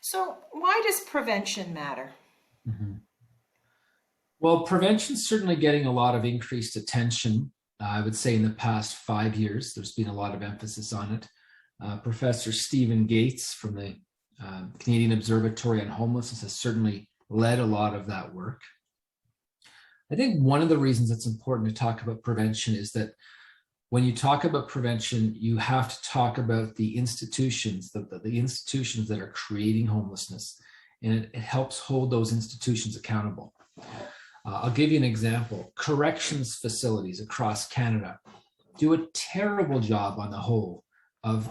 So, why does prevention matter? Mhm. Well, prevention's certainly getting a lot of increased attention. I would say in the past 5 years, there's been a lot of emphasis on it. Professor Stephen Gaetz from the Canadian Observatory on Homelessness has certainly led a lot of that work. I think one of the reasons it's important to talk about prevention is that when you talk about prevention, you have to talk about the institutions, the institutions that are creating homelessness, and it helps hold those institutions accountable. I'll give you an example. Corrections facilities across Canada do a terrible job on the whole of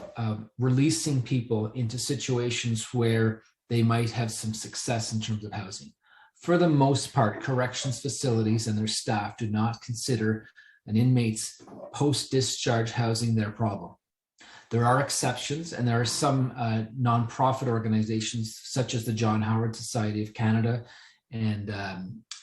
releasing people into situations where they might have some success in terms of housing. For the most part, corrections facilities and their staff do not consider an inmate's post-discharge housing their problem. There are exceptions, and there are some nonprofit organizations such as the John Howard Society of Canada and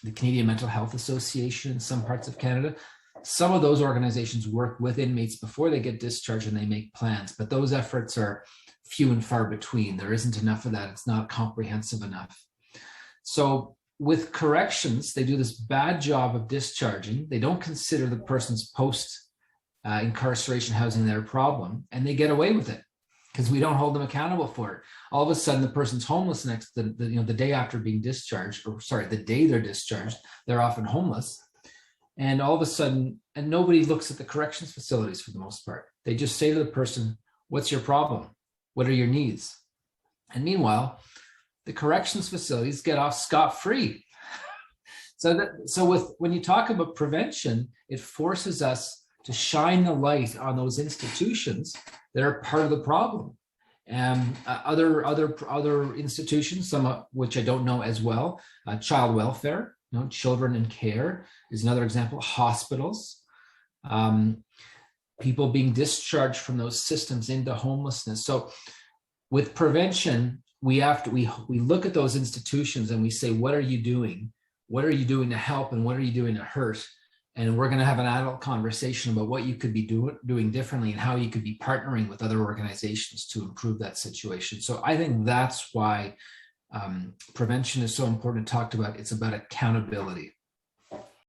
the Canadian Mental Health Association in some parts of Canada. Some of those organizations work with inmates before they get discharged and they make plans, but those efforts are few and far between. There isn't enough of that. It's not comprehensive enough. So with corrections, they do this bad job of discharging. They don't consider the person's post incarceration housing their problem, and they get away with it because we don't hold them accountable for it. All of a sudden, the person's homeless the day after being discharged, or sorry, the day they're discharged, they're often homeless. And all of a sudden, and nobody looks at the corrections facilities for the most part. They just say to the person, "What's your problem? What are your needs?" And meanwhile, the corrections facilities get off scot-free. When you talk about prevention, it forces us to shine the light on those institutions that are part of the problem. And other institutions, some of which I don't know as well, child welfare, children in care is another example. Hospitals, people being discharged from those systems into homelessness. So with prevention, we look at those institutions and we say, what are you doing? What are you doing to help, and what are you doing to hurt? And we're going to have an adult conversation about what you could be doing differently and how you could be partnering with other organizations to improve that situation. So I think that's why prevention is so important to talk about. It's about accountability.